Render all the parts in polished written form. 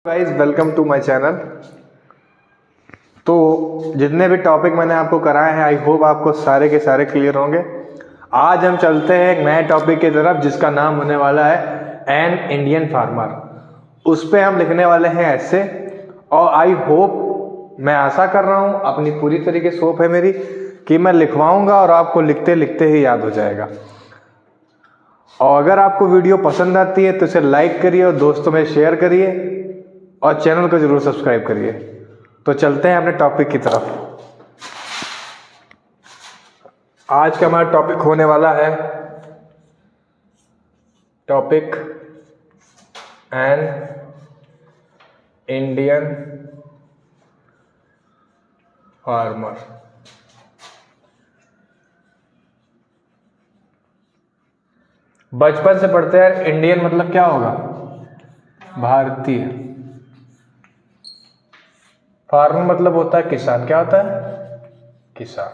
Guys welcome to my channel. तो जितने भी टॉपिक मैंने आपको कराए हैं आई होप आपको सारे के सारे क्लियर होंगे। आज हम चलते हैं एक नए टॉपिक की तरफ जिसका नाम होने वाला है एन इंडियन फार्मर। उस पर हम लिखने वाले हैं ऐसे, और आई होप, मैं आशा कर रहा हूँ, अपनी पूरी तरीके से होप है मेरी कि मैं लिखवाऊंगा और आपको लिखते लिखते ही याद हो जाएगा। और अगर आपको वीडियो पसंद आती है तो इसे लाइक करिए और दोस्तों में शेयर करिए और चैनल को जरूर सब्सक्राइब करिए। तो चलते हैं अपने टॉपिक की तरफ। आज का हमारा टॉपिक होने वाला है टॉपिक एन इंडियन फार्मर। बचपन से पढ़ते हैं इंडियन मतलब क्या होगा, भारतीय। फार्मर मतलब होता है किसान। क्या होता है, किसान।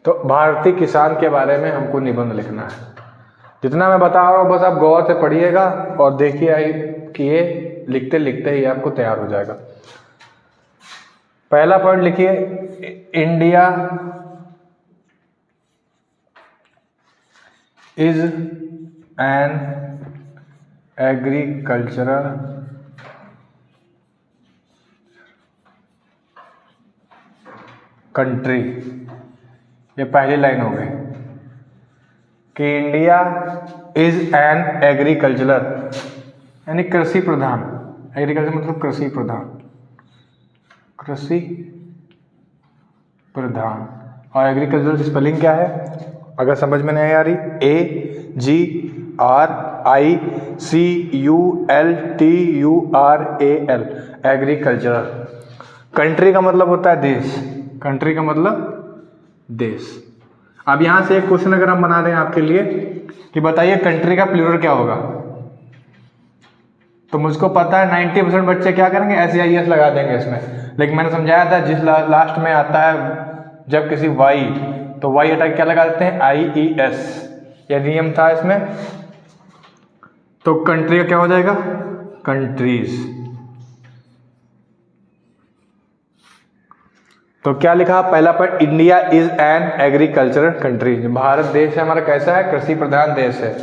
तो भारतीय किसान के बारे में हमको निबंध लिखना है। जितना मैं बता रहा हूँ बस आप गौर से पढ़िएगा और देखिए आई कि ये लिखते लिखते ही आपको तैयार हो जाएगा। पहला पॉइंट लिखिए, India is an agricultural country. ये पहली लाइन हो गई कि इंडिया इज एन एग्रीकल्चरल यानी कृषि प्रधान। एग्रीकल्चर मतलब कृषि प्रधान, कृषि प्रधान। और एग्रीकल्चर की स्पेलिंग क्या है अगर समझ में नहीं आ रही, AGRICULTURAL, एग्रीकल्चरल। कंट्री का मतलब होता है देश, कंट्री का मतलब देश। अब यहां से एक क्वेश्चन अगर हम बना दें आपके लिए कि बताइए कंट्री का प्लूरल क्या होगा, तो मुझको पता है 90% बच्चे क्या करेंगे, SEIS लगा देंगे इसमें। लेकिन मैंने समझाया था जिस लास्ट में आता है जब किसी वाई, तो वाई अटैक क्या लगा देते हैं, IES। यह नियम था इसमें। तो कंट्री का क्या हो जाएगा, कंट्रीज। तो क्या लिखा पहला point, India is an agricultural country. Bharat देश है हमारा कैसा है, कृषि प्रधान देश है।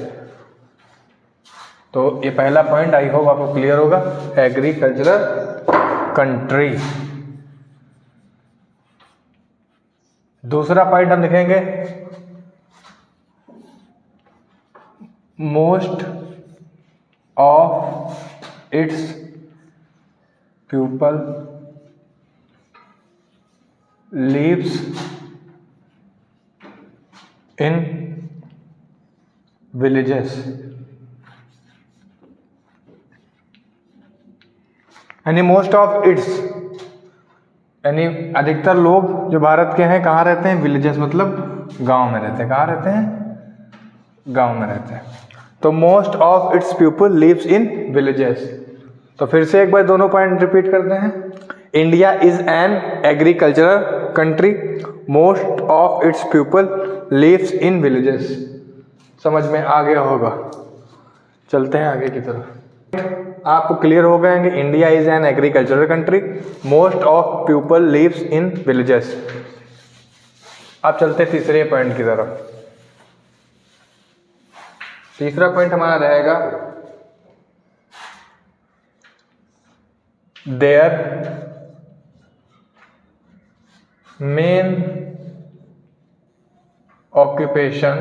तो ये पहला पॉइंट आई होप आपको क्लियर होगा, एग्रीकल्चरल कंट्री। दूसरा पॉइंट हम लिखेंगे, most of its people lives in villages। यानी मोस्ट ऑफ इट्स यानी अधिकतर लोग जो भारत के हैं कहाँ रहते हैं, विलेजेस मतलब गांव में रहते हैं। कहाँ रहते हैं, गांव में रहते हैं। तो most of its people lives in villages. तो फिर से एक बार दोनों पॉइंट रिपीट करते हैं। India is an agricultural country, most of its people lives in villages. समझ में आ गया होगा। चलते हैं आगे की तरफ। आपको क्लियर हो गए कि India is an agricultural country, most of people lives in villages. अब चलते हैं तीसरे पॉइंट की तरफ। तीसरा पॉइंट हमारा रहेगा, their main occupation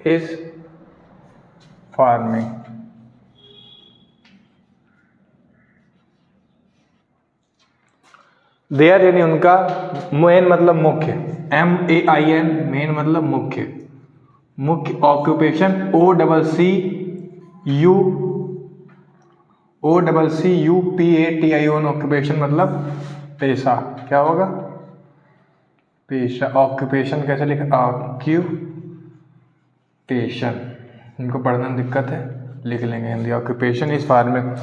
is farming. Their यानी उनका, मेन मतलब मुख्य, MAIN, मेन मतलब मुख्य, मुख्य ऑक्यूपेशन, OCCUPATION, ऑक्यूपेशन मतलब पेशा। क्या होगा, पेशा। ऑक्यूपेशन कैसे लिखा, ऑक्यूपेशन, इनको पढ़ने में दिक्कत है, लिख लेंगे हिंदी। Occupation is farming.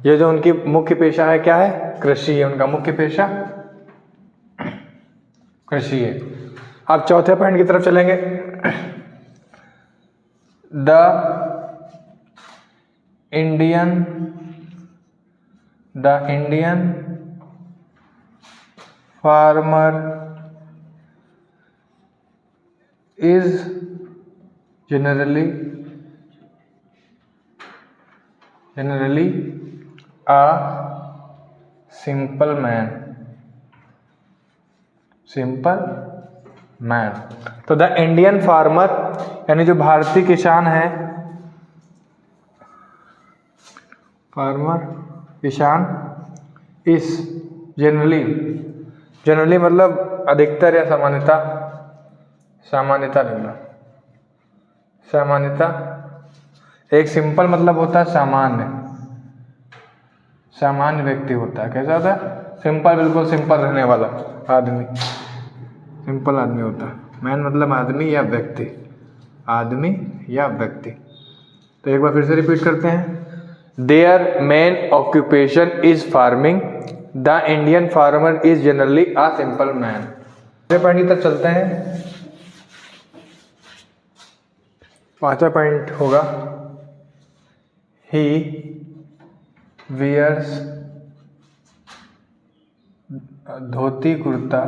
ये जो उनकी मुख्य पेशा है क्या है, कृषि है। उनका मुख्य पेशा कृषि है। अब चौथे पॉइंट की तरफ चलेंगे। The Indian farmer is generally a simple man. तो द इंडियन फार्मर यानी जो भारतीय किसान है, इस जनरली मतलब अधिकतर या सामान्यता लेना। एक सिंपल मतलब होता है सामान्य व्यक्ति होता है। कैसा होता है? सिंपल, बिल्कुल सिंपल रहने वाला आदमी, सिंपल आदमी होता है। मैन मतलब आदमी या व्यक्ति, तो एक बार फिर से रिपीट करते हैं। Their main occupation is farming, the Indian farmer is generally a simple man. Point तक चलते हैं। 5वां पॉइंट होगा he wears dhoti kurta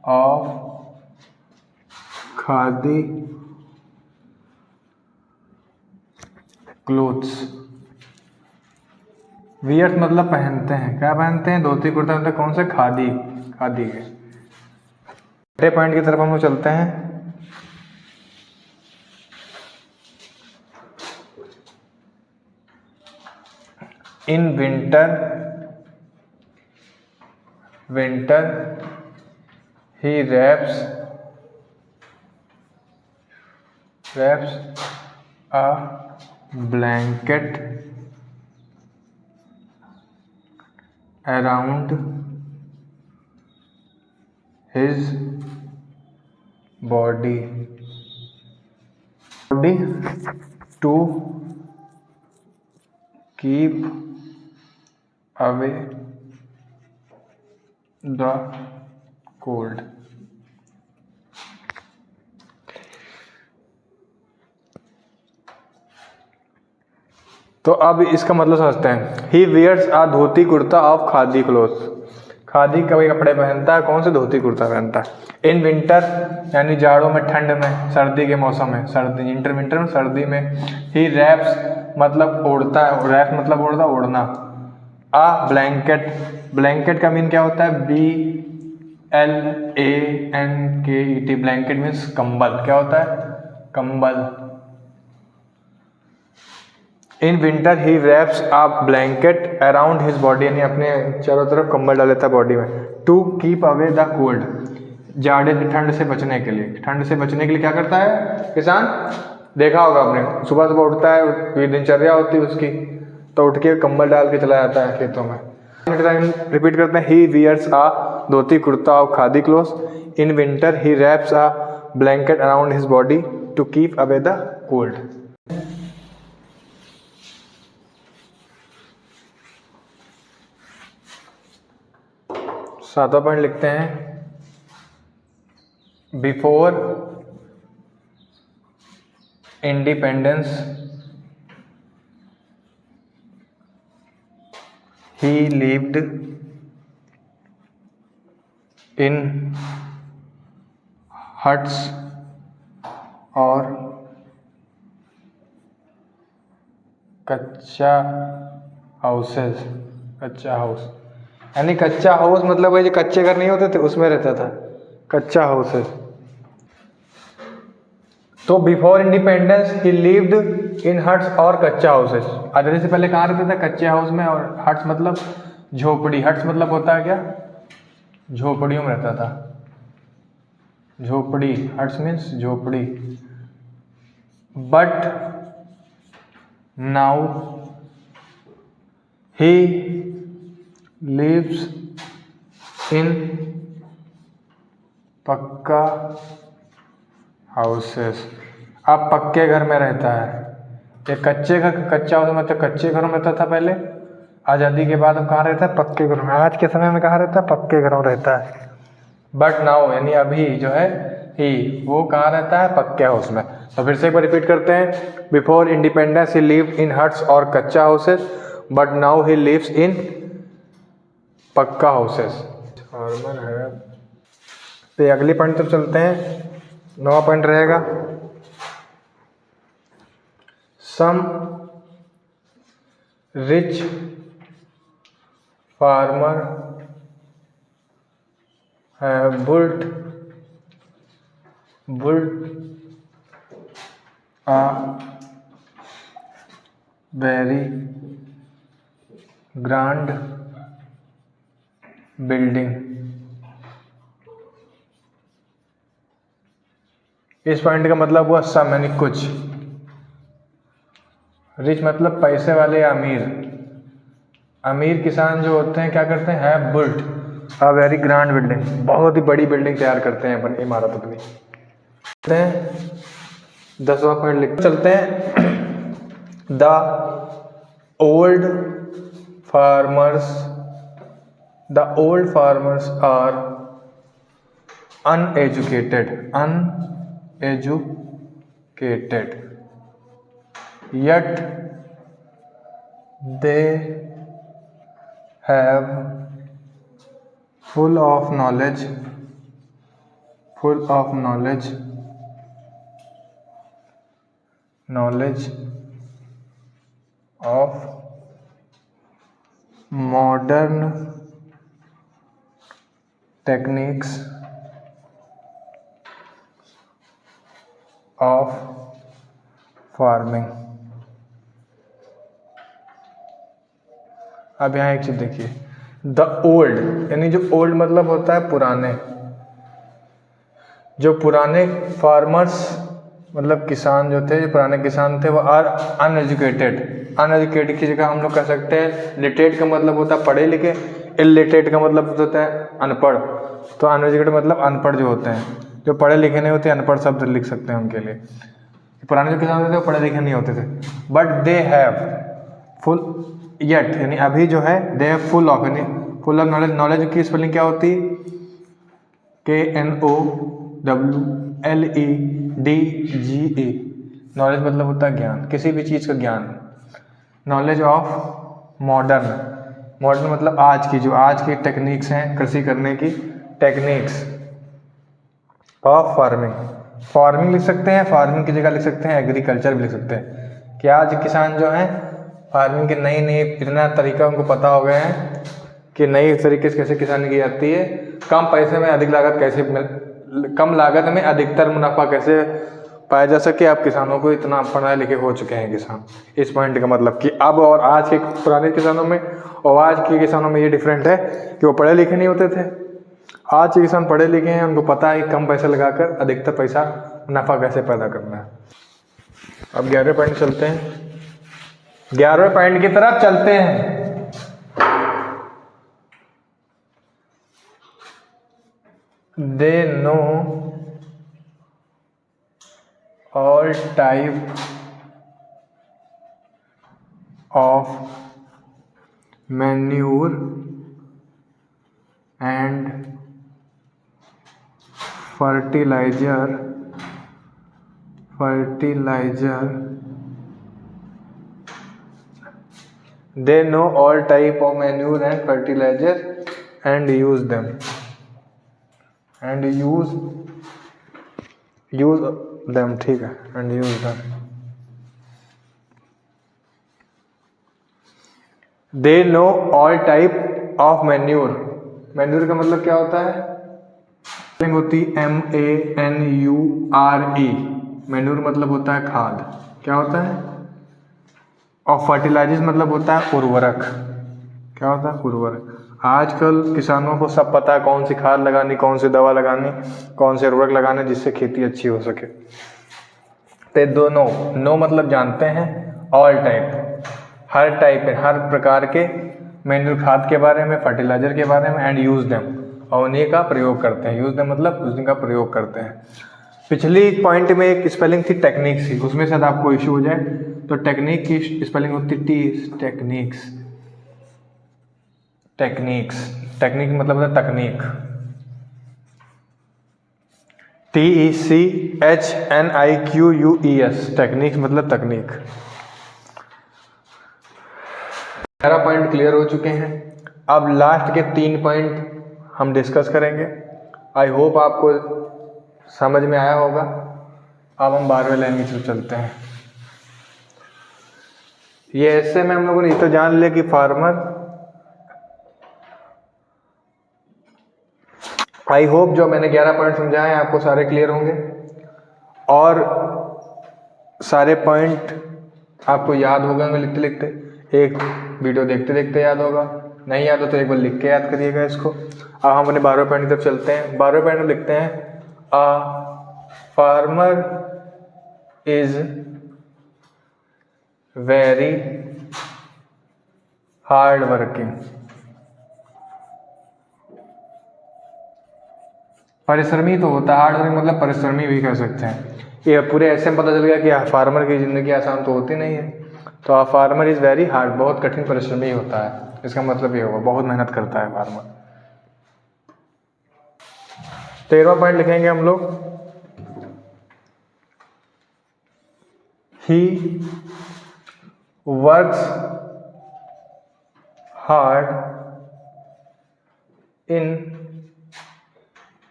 of khadi clothes. Wears मतलब पहनते हैं। क्या पहनते हैं? धोती कुर्ता। मतलब कौन से? खादी के। छठे पॉइंट की तरफ हम लोग चलते हैं। इन winter he wraps a blanket around his body to keep away the cold। तो अब इसका मतलब समझते हैं। He wears a dhoti kurta of khadi cloth. Khadi का कपड़े पहनता है। कौन से? धोती कुर्ता पहनता है। इन विंटर यानी जाड़ों में, ठंड में, सर्दी के मौसम में, विंटर में सर्दी में। ही रैप्स मतलब ओढ़ता है। रैप मतलब ओढ़ना। आ ब्लैंकेट का मीन क्या होता है? BLANKET। ब्लैंकेट मीन्स कंबल। क्या होता है? कंबल। In winter he wraps a blanket around his body, यानी अपने चारों तरफ कंबल डाल लेता है बॉडी में। To keep away the cold, जाड़े से, ठंड से बचने के लिए। क्या करता है किसान? देखा होगा आपने, सुबह उठता है, कोई दिनचर्या होती है उसकी, तो उठ के कंबल डाल के चला जाता है खेतों में। रिपीट करते हैं। He wears a dhoti kurta of khadi cloths. In winter he wraps a blanket around his body to keep away the cold. सातवां पॉइंट लिखते हैं। Before independence he lived in huts और कच्चा हाउस। यानी कच्चा हाउस मतलब वही जो कच्चे घर नहीं होते थे, उसमें रहता था। कच्चा हाउस है। तो before independence he lived in huts और कच्चा हाउसेस। आज़ादी से पहले कहाँ रहता था? कच्चे हाउस में। और हट्स मतलब झोपड़ी। हट्स मतलब होता है क्या? झोपड़ियों में रहता था। झोपड़ी, हट्स मीन्स झोपड़ी। But now he lives in pucca houses. अब पक्के घर में रहता है। ये कच्चा हाउस मतलब कच्चे घरों में रहता था पहले। आज़ादी के बाद अब कहाँ रहता है? पक्के घरों में। आज के समय में कहाँ रहता है? पक्के घरों में रहता है। बट नाउ यानी अभी जो है ही वो कहाँ रहता है, पक्के हाउस में। तो फिर से एक बार रिपीट करते हैं, before independence he lived in huts और kutcha houses, but now he lives in pucca houses. Farmer है। तो अगली पॉइंट तो चलते हैं, 9वां पॉइंट रहेगा, some rich farmer have built a very grand building। इस पॉइंट का मतलब हुआ सम यानी कुछ, रिच मतलब पैसे वाले या अमीर। अमीर किसान जो होते हैं क्या करते हैं, have built a very grand building, बहुत ही बड़ी बिल्डिंग तैयार करते हैं अपन, इमारत अपनी। 10वां पॉइंट लिख चलते हैं, the old farmers are uneducated yet they have full of knowledge of modern techniques of farming. अब यहाँ एक चीज देखिए, द ओल्ड यानी जो ओल्ड मतलब होता है पुराने, जो पुराने फार्मर्स मतलब किसान जो थे, जो पुराने किसान थे वो आर अनएजुकेटेड की जगह हम लोग कह सकते हैं लिटरेट का मतलब होता है पढ़े लिखे, इलिटरेट का मतलब होता है अनपढ़। तो अनएजुकेटेड मतलब अनपढ़ जो होते हैं, जो पढ़े लिखे नहीं होते, अनपढ़ शब्द लिख सकते हैं उनके लिए। पुराने जो किसान होते थे वो पढ़े लिखे नहीं होते थे, but they have full yet यानी अभी जो है, दे हैव फुल ऑफ यानी फुल ऑफ नॉलेज। नॉलेज की स्पेलिंग क्या होती, KNOWLEDGE। नॉलेज मतलब होता है ज्ञान, किसी भी चीज़ का ज्ञान। नॉलेज ऑफ मॉडर्न मतलब आज की, जो आज की टेक्निक्स हैं कृषि करने की, टेक्निक्स ऑफ फार्मिंग लिख सकते हैं, फार्मिंग की जगह लिख सकते हैं एग्रीकल्चर भी लिख सकते हैं कि आज किसान जो हैं फार्मिंग के नई इतना तरीका उनको पता हो गए हैं कि नई तरीके से कैसे किसानी की जाती है, कम पैसे में अधिक लागत कैसे, कम लागत में अधिकतर मुनाफा कैसे पाया जा सके। अब किसानों को इतना पढ़े लिखे हो चुके हैं किसान। इस पॉइंट का मतलब कि अब और आज के पुराने किसानों में और आज के किसानों में ये डिफरेंट है कि वो पढ़े लिखे नहीं होते थे, आज के किसान पढ़े लिखे हैं, उनको पता है कि कम पैसा लगाकर अधिकतर पैसा मुनाफा कैसे पैदा करना है। अब 11वें पॉइंट चलते हैं, 11वें पॉइंट की तरफ चलते हैं। They know all type of manure and fertilizer they know all type of manure and fertilizer and use them ठीक है, and use them। they know all type of manure का मतलब क्या होता है, होती MANURE, मैन्यूर मतलब होता है खाद, क्या होता है, और फर्टिलाइजर्स मतलब होता है उर्वरक, क्या होता है उर्वरक। आजकल किसानों को सब पता है कौन सी खाद लगानी, कौन सी दवा लगानी, कौन से उर्वरक लगाने जिससे खेती अच्छी हो सके। तो दोनों नो मतलब जानते हैं, ऑल टाइप हर टाइप हर प्रकार के मैन्यूर खाद के बारे में, फर्टिलाइजर के बारे में, एंड यूज देम और उन्हीं का प्रयोग करते हैं। यूज देम मतलब उन्हीं का प्रयोग करते हैं। पिछली पॉइंट में एक स्पेलिंग थी टेक्निक्स की, उसमें शायद आपको इशू हो जाए, तो टेक्निक की स्पेलिंग होती टी, टेक्निक मतलब होता है तकनीक। TECHNIQUES, टेक्निक्स मतलब तकनीक। 11 पॉइंट क्लियर हो चुके हैं। अब लास्ट के 3 पॉइंट हम डिस्कस करेंगे। आई होप आपको समझ में आया होगा। अब हम 12वें लाइन की तरफ चलते हैं। ये ऐसे में हम लोगों ने ये तो जान लिया कि फार्मर, आई होप जो मैंने 11 पॉइंट समझाए हैं आपको सारे क्लियर होंगे और सारे पॉइंट आपको याद हो गए लिखते लिखते। एक वीडियो देखते देखते याद होगा, नहीं याद हो तो एक बार लिख के याद करिएगा इसको। अब हम अपने 12वें पॉइंट की तरफ चलते हैं। 12वें पॉइंट में लिखते हैं a farmer is very hard working. परिश्रमी तो होता है, हार्ड वर्किंग मतलब परिश्रमी भी कह सकते हैं। ये पूरे ऐसे में पता चल गया कि फार्मर की ज़िंदगी आसान तो होती नहीं है। तो आ फार्मर इज़ वेरी हार्ड, बहुत कठिन परिश्रमी होता है। इसका मतलब ये होगा बहुत मेहनत करता है फार्मर। 13वां पॉइंट लिखेंगे हम लोग, he works hard in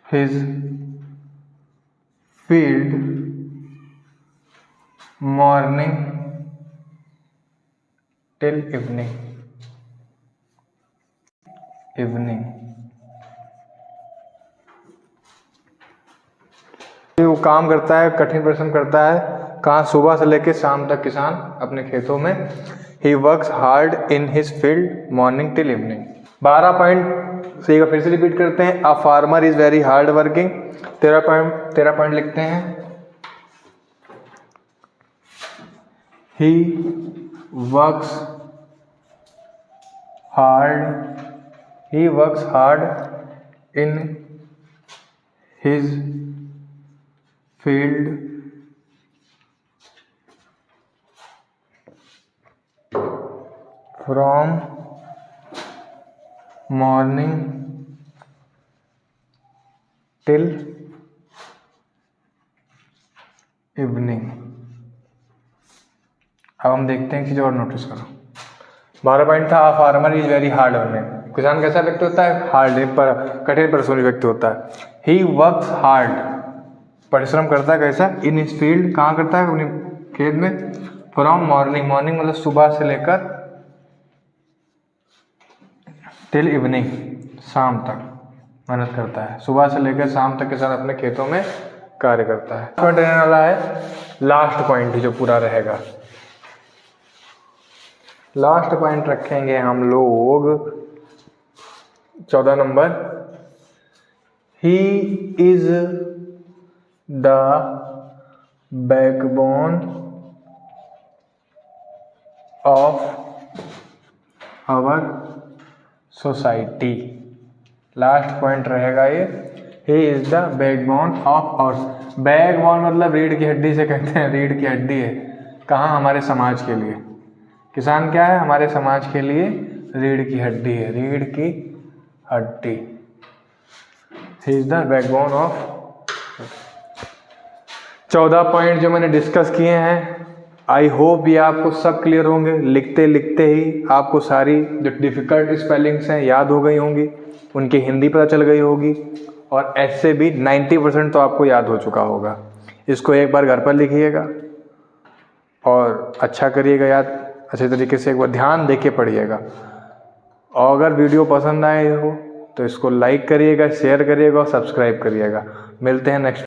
his field morning till evening। वो काम करता है, कठिन परिश्रम करता है, कहाँ सुबह से लेकर शाम तक किसान अपने खेतों में। He works hard in his field morning till evening. 12 point से एक बार फिर से रिपीट करते हैं। A farmer is very hard working. 13 point लिखते हैं, he works hard in his field from morning till evening. अब हम देखते हैं कि और नोटिस करो। 12 पॉइंट था, a farmer is very hard working. किसान कैसा व्यक्ति होता है? हार्ड, पर कठिन परिश्रमी व्यक्ति होता है। ही वर्क्स हार्ड, परिश्रम करता है कैसा? इन हिज फील्ड, कहाँ करता है? अपने खेत में। फ्रॉम मॉर्निंग मतलब सुबह से लेकर टिल इवनिंग, शाम तक मेहनत करता है। सुबह से लेकर शाम तक किसान अपने खेतों में कार्य करता है। पॉइंट रहने वाला है लास्ट पॉइंट जो पूरा रहेगा। लास्ट पॉइंट रखेंगे हम लोग 14 number, he is the backbone of our society. Last point रहेगा ये, he is the backbone of our. Backbone मतलब रीढ़ की हड्डी से कहते हैं, रीढ़ की हड्डी है। कहाँ? हमारे समाज के लिए। किसान क्या है? हमारे समाज के लिए रीढ़ की हड्डी है, रीढ़ की हड्डी। ही is the backbone of. 14 point जो मैंने डिस्कस किए हैं, आई होप ये आपको सब क्लियर होंगे। लिखते लिखते ही आपको सारी जो डिफ़िकल्ट स्पेलिंग्स हैं याद हो गई होंगी, उनकी हिंदी पता चल गई होगी, और ऐसे भी 90% तो आपको याद हो चुका होगा। इसको एक बार घर पर लिखिएगा और अच्छा करिएगा याद, अच्छे तरीके से एक बार ध्यान देके पढ़िएगा। और अगर वीडियो पसंद आए हो तो इसको लाइक करिएगा, शेयर करिएगा और सब्सक्राइब करिएगा। मिलते हैं नेक्स्ट